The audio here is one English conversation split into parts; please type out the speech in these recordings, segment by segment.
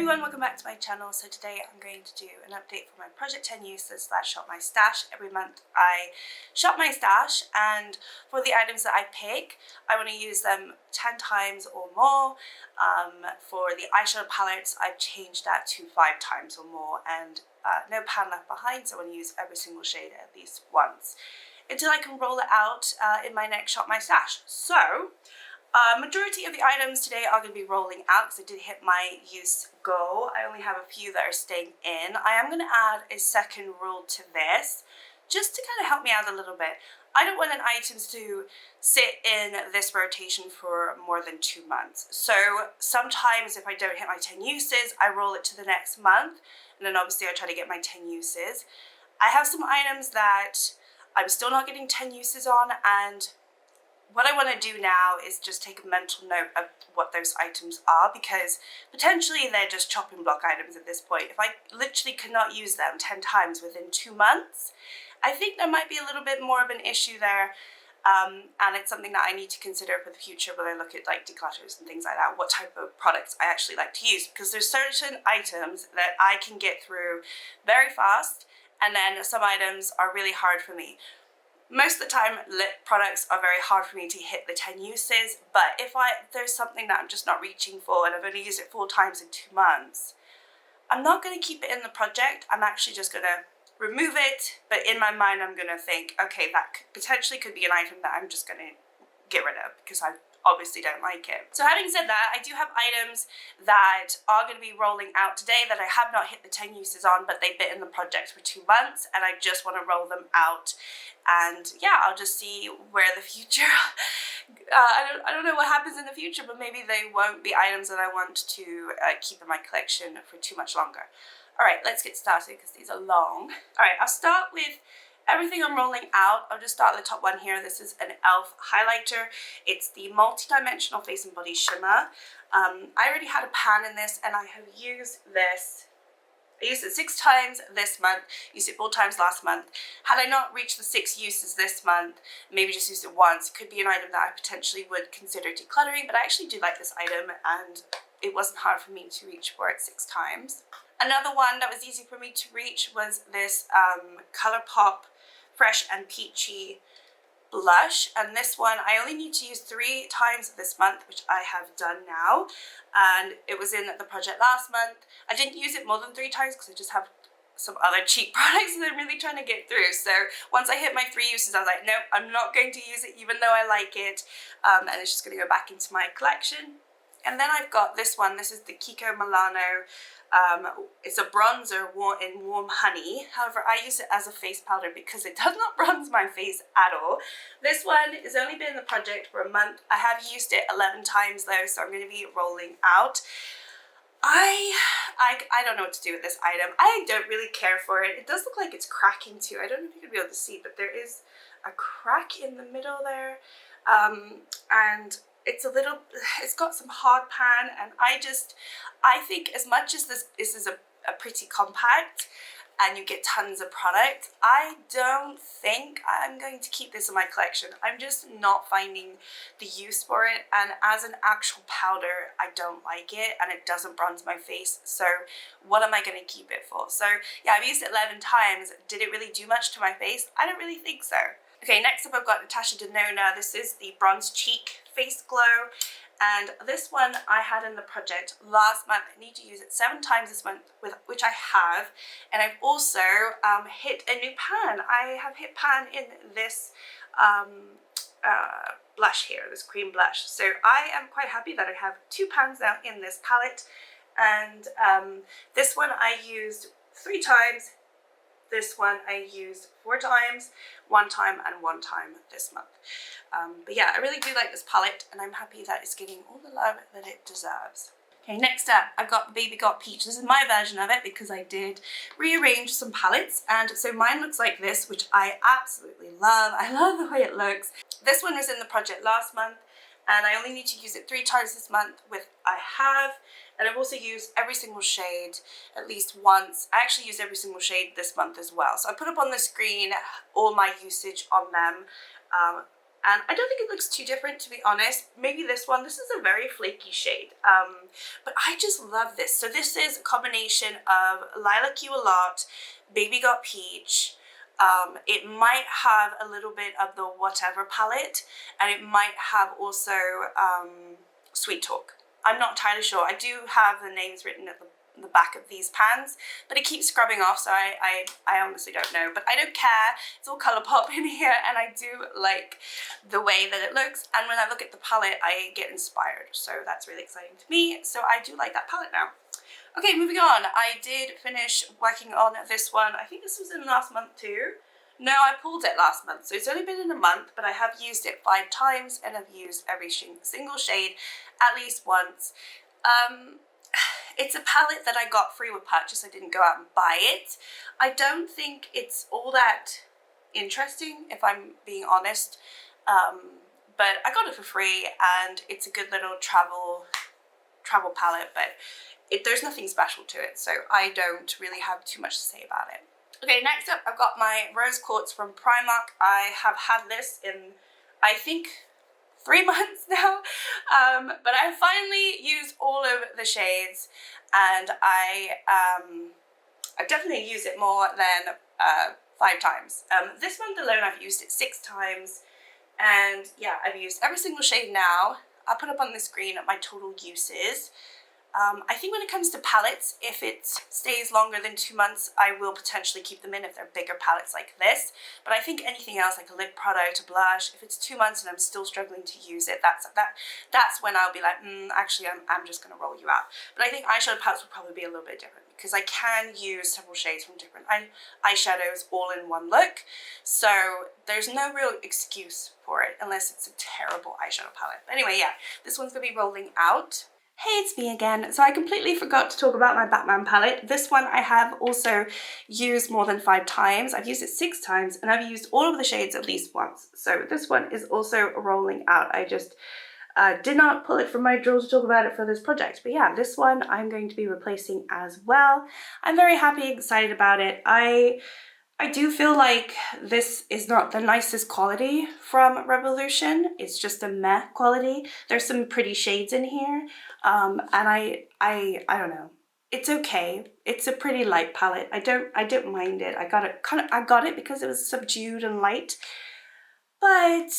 everyone, welcome back to my channel. So today I'm going to do an update for my project 10 uses / shop my stash. Every month I shop my stash, and for the items that I pick, I want to use them 10 times or more. For the eyeshadow palettes, I've changed that to 5 times or more, and no pan left behind, so I want to use every single shade at least once until I can roll it out in my next shop my stash. So majority of the items today are going to be rolling out because I did hit my use goal. I only have a few that are staying in. I am going to add a second rule to this just to kind of help me out a little bit. I don't want an items to sit in this rotation for more than 2 months. So sometimes if I don't hit my 10 uses, I roll it to the next month, and then obviously I try to get my 10 uses. I have some items that I'm still not getting 10 uses on, and what I want to do now is just take a mental note of what those items are, because potentially they're just chopping block items at this point. If I literally cannot use them 10 times within 2 months, I think there might be a little bit more of an issue there, and it's something that I need to consider for the future when I look at like declutters and things like that, what type of products I actually like to use, because there's certain items that I can get through very fast, and then some items are really hard for me. Most of the time, lip products are very hard for me to hit the 10 uses, but if there's something that I'm just not reaching for and I've only used it 4 times in 2 months, I'm not going to keep it in the project. I'm actually just going to remove it, but in my mind I'm going to think, okay, that potentially could be an item that I'm just going to get rid of because I obviously don't like it. So having said that, I do have items that are going to be rolling out today that I have not hit the 10 uses on, but they've been in the project for 2 months and I just want to roll them out. And yeah, I'll just see where the future, I don't know what happens in the future, but maybe they won't be items that I want to keep in my collection for too much longer. All right, let's get started because these are long. All right, I'll start with everything I'm rolling out. I'll just start at the top one here. This is an e.l.f. highlighter. It's the multi-dimensional face and body shimmer. I already had a pan in this and I have used this. I used it 6 times this month, used it 4 times last month. Had I not reached the 6 uses this month, maybe just used it once, it could be an item that I potentially would consider decluttering, but I actually do like this item and it wasn't hard for me to reach for it 6 times. Another one that was easy for me to reach was this ColourPop Fresh and Peachy blush, and this one I only need to use 3 times this month, which I have done now, and it was in the project last month. I didn't use it more than 3 times because I just have some other cheap products that I'm really trying to get through. So once I hit my 3 uses, I was like, nope, I'm not going to use it even though I like it, and it's just going to go back into my collection. And then I've got this one. This is the Kiko Milano. It's a bronzer in Warm Honey. However, I use it as a face powder because it does not bronze my face at all. This one has only been in the project for a month. I have used it 11 times though, so I'm going to be rolling out. I don't know what to do with this item. I don't really care for it. It does look like it's cracking too. I don't know if you can be able to see, but there is a crack in the middle there. And it's got some hard pan, and I think as much as this is a pretty compact and you get tons of product, I don't think I'm going to keep this in my collection. I'm just not finding the use for it, and as an actual powder, I don't like it and it doesn't bronze my face, so what am I going to keep it for? So yeah, I've used it 11 times. Did it really do much to my face? I don't really think so. Okay, next up I've got Natasha Denona. This is the Bronze Cheek Face Glow, and this one I had in the project last month. I need to use it 7 times this month, which I have, and I've also hit a new pan. I have hit pan in this blush here, this cream blush. So I am quite happy that I have 2 pans now in this palette, and this one I used 3 times. This one I used 4 times, 1 time and 1 time this month. But yeah, I really do like this palette, and I'm happy that it's getting all the love that it deserves. Okay, next up, I've got the Baby Got Peach. This is my version of it because I did rearrange some palettes, and so mine looks like this, which I absolutely love. I love the way it looks. This one was in the project last month, and I only need to use it 3 times this month, and I've also used every single shade at least once. I actually used every single shade this month as well. So I put up on the screen all my usage on them, and I don't think it looks too different, to be honest. Maybe this one, this is a very flaky shade, but I just love this. So this is a combination of Lilac You a Lot, Baby Got Peach. It might have a little bit of the Whatever palette, and it might have also Sweet Talk. I'm not entirely sure. I do have the names written at the back of these pans, but it keeps scrubbing off, so I honestly don't know. But I don't care. It's all Colourpop in here, and I do like the way that it looks. And when I look at the palette, I get inspired. So that's really exciting to me. So I do like that palette now. Okay, moving on. I did finish working on this one. I think this was in last month too. No, I pulled it last month, so it's only been in a month, but I have used it 5 times, and I've used every single shade at least once. It's a palette that I got free with purchase. I didn't go out and buy it. I don't think it's all that interesting, if I'm being honest, but I got it for free, and it's a good little travel palette, but there's nothing special to it, so I don't really have too much to say about it. Okay, next up I've got my Rose Quartz from Primark. I have had this in, I think, 3 months now, but I finally used all of the shades, and I definitely use it more than 5 times. This month alone I've used it 6 times, and yeah, I've used every single shade now. I'll put up on the screen my total uses. I think when it comes to palettes, if it stays longer than 2 months, I will potentially keep them in if they're bigger palettes like this. But I think anything else, like a lip product, a blush, if it's 2 months and I'm still struggling to use it, that's when I'll be like, actually, I'm just going to roll you out. But I think eyeshadow palettes will probably be a little bit different, because I can use several shades from different eyeshadows all in one look. So there's no real excuse for it unless it's a terrible eyeshadow palette. But anyway, yeah, this one's going to be rolling out. Hey, it's me again. So I completely forgot to talk about my Batman palette. This one I have also used more than 5 times. I've used it 6 times, and I've used all of the shades at least once. So this one is also rolling out. I just did not pull it from my drawer to talk about it for this project. But yeah, this one I'm going to be replacing as well. I'm very happy, excited about it. I do feel like this is not the nicest quality from Revolution. It's just a meh quality. There's some pretty shades in here, and I don't know. It's okay. It's a pretty light palette. I don't mind it. I got it because it was subdued and light, but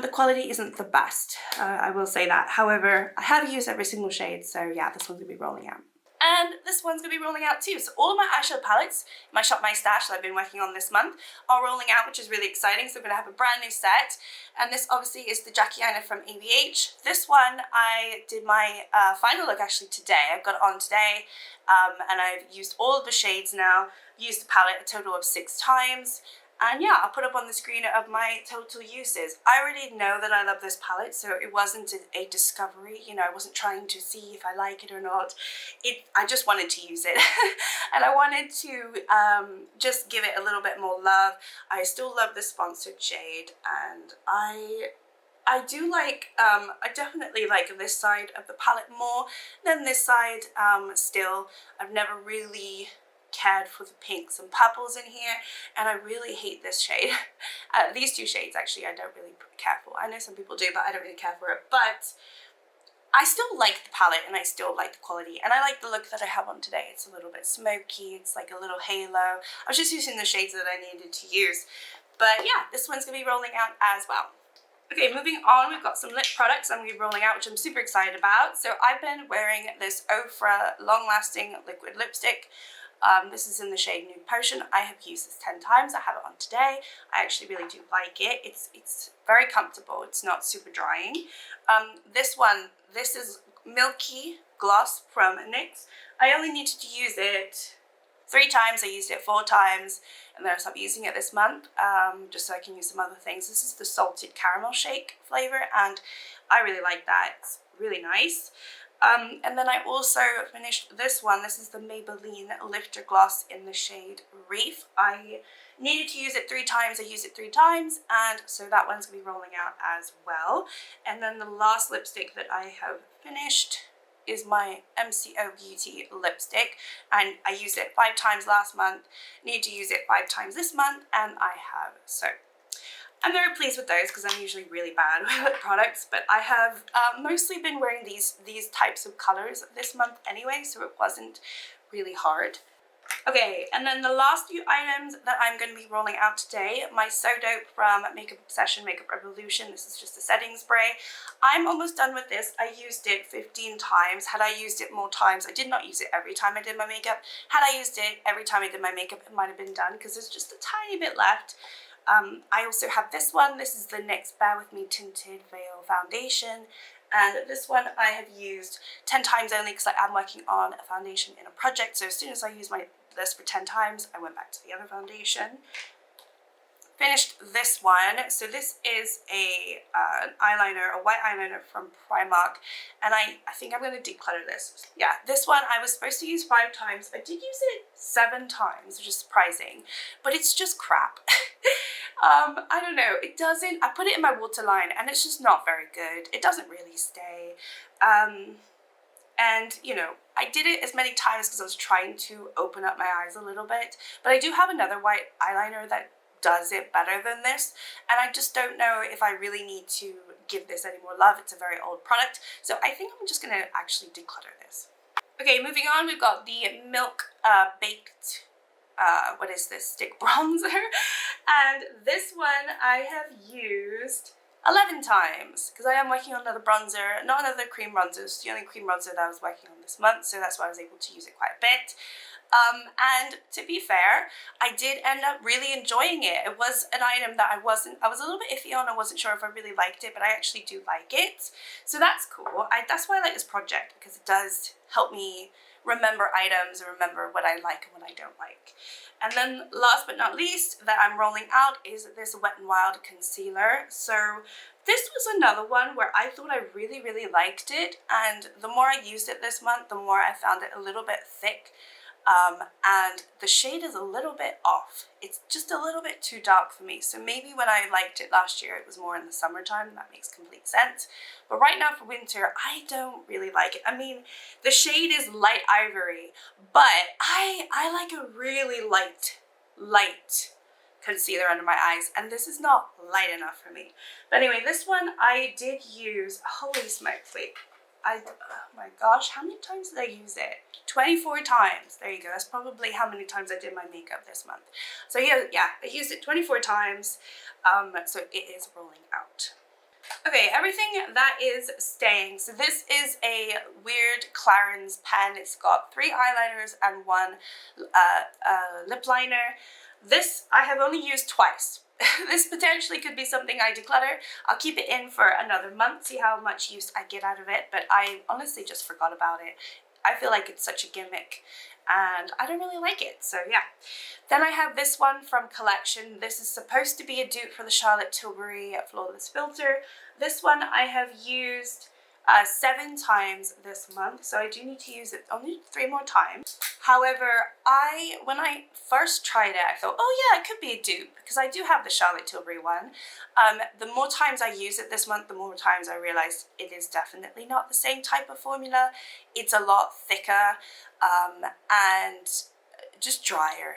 the quality isn't the best. I will say that. However, I have used every single shade, so yeah, this one's gonna be rolling out. And this one's going to be rolling out too. So all of my eyeshadow palettes, my Shop My Stash that I've been working on this month, are rolling out, which is really exciting. So I'm going to have a brand new set. And this obviously is the Jackie Aina from ABH. This one, I did my final look actually today. I've got it on today, and I've used all of the shades now. Used the palette a total of 6 times. And yeah, I'll put up on the screen of my total uses. I already know that I love this palette, so it wasn't a discovery. You know, I wasn't trying to see if I like it or not. I just wanted to use it. And I wanted to just give it a little bit more love. I still love the sponsored shade, and I do like, I definitely like this side of the palette more than this side still. I've never really cared for the pinks and purples in here, and I really hate this shade. These 2 shades actually I don't really care for. I know some people do, but I don't really care for it. But I still like the palette, and I still like the quality, and I like the look that I have on today. It's a little bit smoky, it's like a little halo. I was just using the shades that I needed to use. But yeah, this one's gonna be rolling out as well. Okay, moving on, we've got some lip products I'm going to be rolling out, which I'm super excited about. So I've been wearing this Ofra Long Lasting Liquid Lipstick. This is in the shade Nude Potion. I have used this 10 times. I have it on today. I actually really do like it. It's very comfortable. It's not super drying. This is Milky Gloss from NYX. I only needed to use it 3 times. I used it 4 times, and then I stopped using it this month, just so I can use some other things. This is the Salted Caramel Shake flavor, and I really like that. It's really nice. And then I also finished this one. This is the Maybelline Lifter Gloss in the shade Reef. I needed to use it 3 times. I used it 3 times, and so that one's going to be rolling out as well. And then the last lipstick that I have finished is my MCO Beauty lipstick, and I used it 5 times last month. Need to use it 5 times this month, and I have. So I'm very pleased with those because I'm usually really bad with lip products, but I have mostly been wearing these types of colors this month anyway, so it wasn't really hard. Okay, and then the last few items that I'm going to be rolling out today, my So Dope from Makeup Obsession, Makeup Revolution. This is just a setting spray. I'm almost done with this. I used it 15 times. Had I used it more times, I did not use it every time I did my makeup. Had I used it every time I did my makeup, it might have been done because there's just a tiny bit left. I also have this one. This is the NYX Bear With Me Tinted Veil Foundation. And this one I have used 10 times only because I am working on a foundation in a project. So as soon as I use this for 10 times, I went back to the other foundation. Finished this one. So this is an eyeliner, a white eyeliner from Primark. And I think I'm going to declutter this. Yeah, this one I was supposed to use 5 times. I did use it 7 times, which is surprising. But it's just crap. I don't know, it doesn't, I put it in my waterline and it's just not very good. It doesn't really stay. And, you know, I did it as many times because I was trying to open up my eyes a little bit. But I do have another white eyeliner that does it better than this. And I just don't know if I really need to give this any more love. It's a very old product. So I think I'm just going to actually declutter this. Okay, moving on, we've got the Milk Baked what is this, stick bronzer, and this one I have used 11 times because I am working on another bronzer, not another cream bronzer. It's the only cream bronzer that I was working on this month, so that's why I was able to use it quite a bit. And to be fair, I did end up really enjoying it. It was an item that I was a little bit iffy on. I wasn't sure if I really liked it, but I actually do like it, so that's cool. That's why I like this project, because it does help me remember items and remember what I like and what I don't like. And then last but not least that I'm rolling out is this Wet n Wild concealer. So this was another one where I thought I really, really liked it, and the more I used it this month, the more I found it a little bit thick. And the shade is a little bit off. It's just a little bit too dark for me. So maybe when I liked it last year, it was more in the summertime. That makes complete sense. But right now for winter, I don't really like it. I mean, the shade is light ivory, but I like a really light concealer under my eyes, and this is not light enough for me. But anyway, this one I did use, holy smokes, wait. Oh my gosh, how many times did I use it? 24 times. There you go. That's probably how many times I did my makeup this month. So yeah, I used it 24 times. So it is rolling out. Okay, everything that is staying. So this is a weird Clarins pen. It's got 3 eyeliners and 1 lip liner. This I have only used twice. This potentially could be something I declutter. I'll keep it in for another month, see how much use I get out of it, but I honestly just forgot about it. I feel like it's such a gimmick and I don't really like it, so yeah. Then I have this one from Collection. This is supposed to be a dupe for the Charlotte Tilbury Flawless Filter. This one I have used 7 times this month, so I do need to use it only 3 more times. However, when I first tried it, I thought, oh yeah, it could be a dupe, because I do have the Charlotte Tilbury one. The more times I use it this month, the more times I realized it is definitely not the same type of formula. It's a lot thicker, and just drier.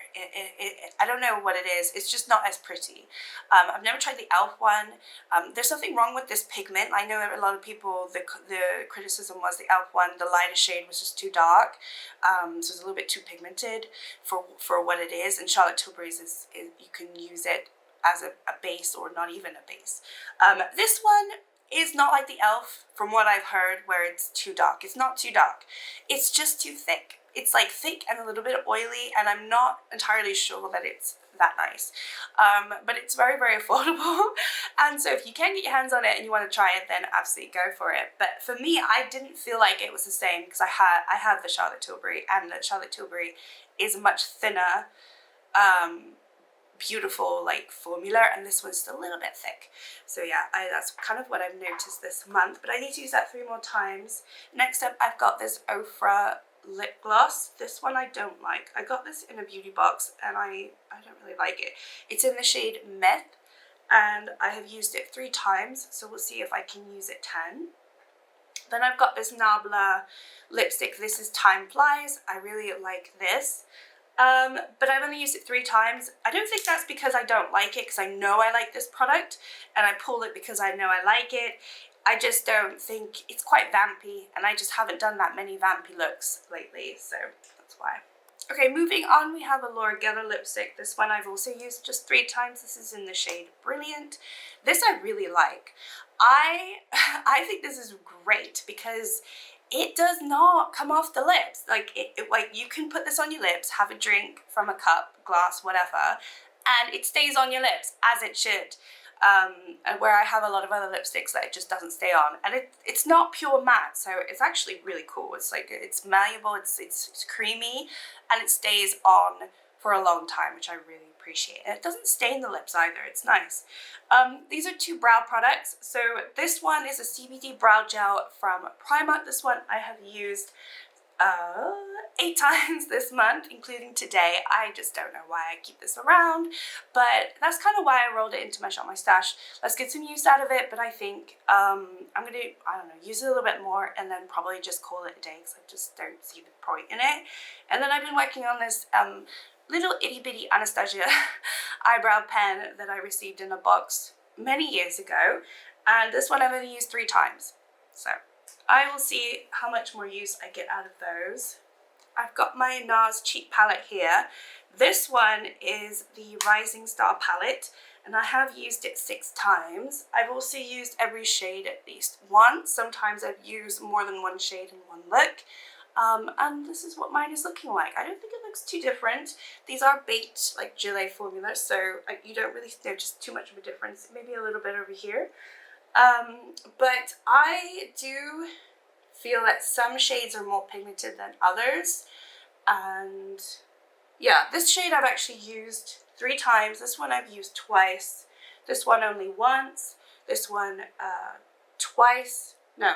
I don't know what it is. It's just not as pretty. I've never tried the e.l.f. one. There's nothing wrong with this pigment. I know a lot of people, the criticism was the e.l.f. one, the lighter shade was just too dark. So it's a little bit too pigmented for what it is. And Charlotte Tilbury's is you can use it as a base or not even a base. This one is not like the e.l.f. from what I've heard, where it's too dark. It's not too dark. It's just too thick. It's like thick and a little bit oily, and I'm not entirely sure that it's that nice. But it's very, very affordable. And so if you can get your hands on it and you want to try it, then absolutely go for it. But for me, I didn't feel like it was the same because I have the Charlotte Tilbury, and the Charlotte Tilbury is a much thinner, beautiful like formula, and this one's still a little bit thick. So yeah, that's kind of what I've noticed this month, but I need to use that 3 more times. Next up, I've got this Ofra lip gloss. This one I don't like. I got this in a beauty box and I don't really like it. It's in the shade Meth, and I have used it 3 times, so we'll see if I can use it 10. Then I've got this Nabla lipstick. This is Time Flies. I really like this. but I've only used it 3 times. I don't think that's because I don't like it, because I know I like this product, and I pull it because I know I like it. I just don't think it's quite vampy, and I just haven't done that many vampy looks lately, so that's why. Okay, moving on, we have a Laura Geller lipstick. This one I've also used just 3 times. This is in the shade Brilliant. This I really like. I think this is great because it does not come off the lips. Like, like you can put this on your lips, have a drink from a cup, glass, whatever, and it stays on your lips as it should. And where I have a lot of other lipsticks that it just doesn't stay on, and it's not pure matte, so it's actually really cool. It's like, it's malleable, it's creamy, and it stays on for a long time, which I really appreciate. And it doesn't stain the lips either. It's nice. These are 2 brow products. So this one is a CBD brow gel from Primark. This one I have used 8 times this month, including today. I just don't know why I keep this around, but that's kind of why I rolled it into my Shop My Stash. Let's get some use out of it, but I think I'm gonna, I don't know, use it a little bit more and then probably just call it a day, because I just don't see the point in it. And then I've been working on this little itty bitty Anastasia eyebrow pen that I received in a box many years ago, and this one I've only used 3 times, so I will see how much more use I get out of those. I've got my NARS cheek palette here. This one is the Rising Star palette, and I have used it 6 times. I've also used every shade at least once. Sometimes I've used more than 1 shade in one look. And this is what mine is looking like. I don't think it looks too different. These are baked, like Gillette formula, so you don't really notice too much of a difference. Maybe a little bit over here. But I do feel that some shades are more pigmented than others, and yeah, this shade I've actually used 3 times. This one I've used twice, this one only once, this one twice, no,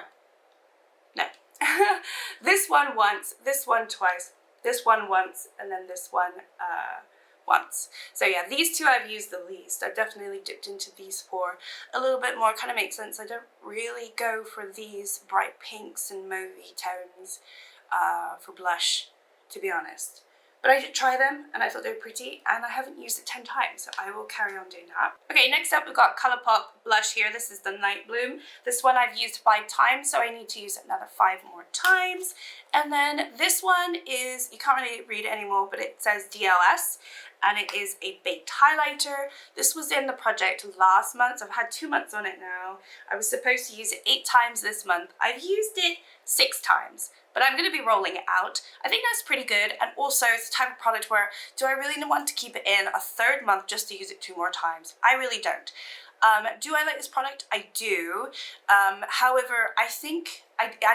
this one once, this one twice, this one once, and then this one once. So yeah, these 2 I've used the least. I've definitely dipped into these for a little bit more. Kind of makes sense. I don't really go for these bright pinks and mauvey tones for blush, to be honest. But I did try them and I thought they were pretty, and I haven't used it 10 times, so I will carry on doing that. Okay, next up we've got ColourPop blush here. This is the Night Bloom. This one I've used 5 times, so I need to use it another 5 more times. And then this one is, you can't really read it anymore, but it says DLS, and it is a baked highlighter. This was in the project last month, so I've had 2 months on it now. I was supposed to use it 8 times this month. I've used it 6 times, but I'm going to be rolling it out. I think that's pretty good, and also it's the type of product where, do I really want to keep it in a 3rd month just to use it 2 more times? I really don't. Do I like this product? I do. However, I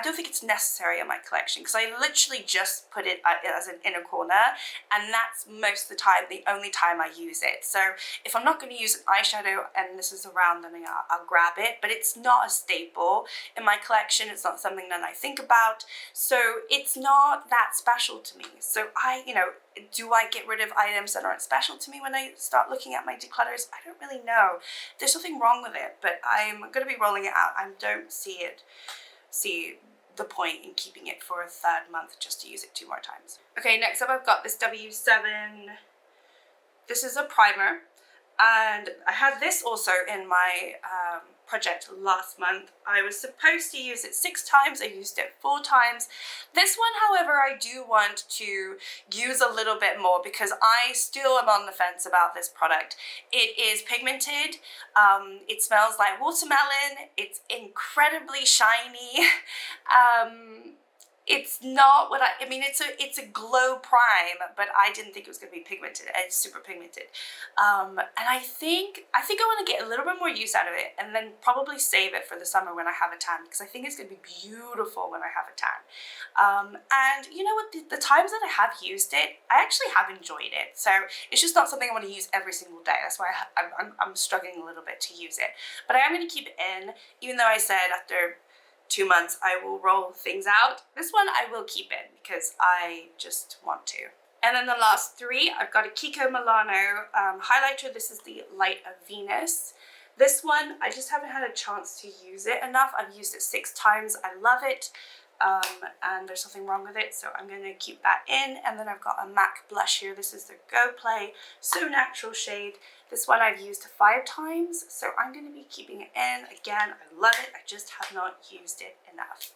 don't think it's necessary in my collection, because I literally just put it as an inner corner, and that's most of the time, the only time I use it. So if I'm not going to use an eyeshadow and this is around, then I'll grab it, but it's not a staple in my collection. It's not something that I think about, so it's not that special to me. So do I get rid of items that aren't special to me when I start looking at my declutters? I don't really know. There's nothing wrong with it, but I'm going to be rolling it out. I don't see the point in keeping it for a 3rd month just to use it 2 more times. Okay, next up I've got this W7. This is a primer, and I had this also in my project last month. I was supposed to use it 6 times, I used it 4 times. This one, however, I do want to use a little bit more, because I still am on the fence about this product. It is pigmented, it smells like watermelon, it's incredibly shiny. It's not what I mean, it's a glow prime, but I didn't think it was going to be pigmented. It's super pigmented. And I think I want to get a little bit more use out of it, and then probably save it for the summer when I have a tan, because I think it's going to be beautiful when I have a tan. And you know what, the times that I have used it, I actually have enjoyed it. So it's just not something I want to use every single day. That's why I'm struggling a little bit to use it. But I am going to keep it in, even though I said after 2 months I will roll things out. This one I will keep in because I just want to. And then the last 3, I've got a Kiko Milano highlighter. This is the Light of Venus. This one, I just haven't had a chance to use it enough. I've used it 6 times. I love it. and there's nothing wrong with it, so I'm going to keep that in. And then I've got a MAC blush here. This is the Go Play So Natural shade. This one I've used 5 times, so I'm going to be keeping it in. Again, I love it, I just have not used it enough.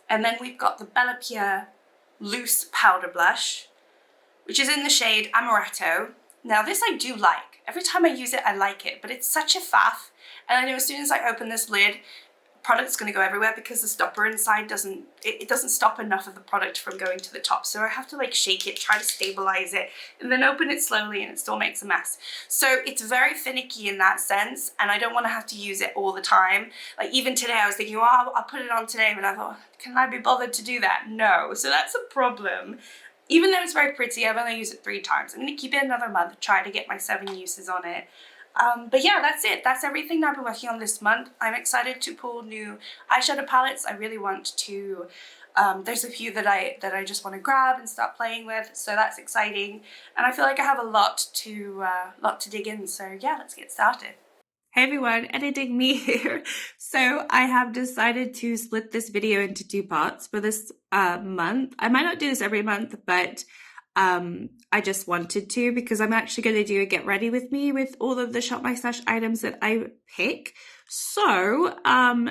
And then we've got the Bella Pure Loose Powder Blush, which is in the shade Amaretto. Now this I do like. Every time I use it, I like it, but it's such a faff. And I know as soon as I open this lid, product's going to go everywhere because the stopper inside doesn't stop enough of the product from going to the top. So I have to like shake it, try to stabilize it, and then open it slowly, and it still makes a mess. So it's very finicky in that sense, and I don't want to have to use it all the time. Like even today I was thinking, well, I'll put it on today, but I thought, can I be bothered to do that? No. So that's a problem. Even though it's very pretty, I've only used it 3 times. I'm going to keep it another month, try to get my 7 uses on it. But yeah, that's it. That's everything that I've been working on this month. I'm excited to pull new eyeshadow palettes. I really want to, there's a few that I just want to grab and start playing with, so that's exciting. And I feel like I have a lot to dig in, so yeah, let's get started. Hey everyone, editing me here. So I have decided to split this video into 2 parts for this month. I might not do this every month, but I just wanted to because I'm actually going to do a get ready with me with all of the Shop My Stash items that I pick. So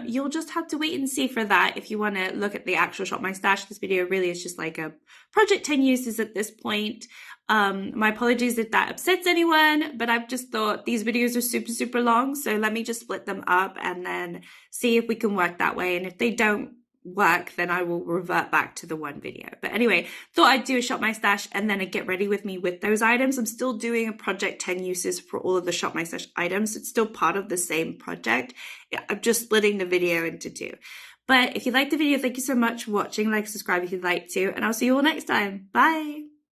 you'll just have to wait and see for that if you want to look at the actual Shop My Stash. This video really is just like a project 10 uses at this point. My apologies if that upsets anyone, but I've just thought these videos are super long, so let me just split them up and then see if we can work that way. And if they don't work, then I will revert back to the one video. But anyway, thought I'd do a Shop My Stash and then a get ready with me with those items. I'm still doing a project 10 uses for all of the Shop My Stash items. It's still part of the same project. I'm just splitting the video into 2. But if you liked the video, thank you so much for watching. Like, subscribe if you'd like to, and I'll see you all next time. Bye.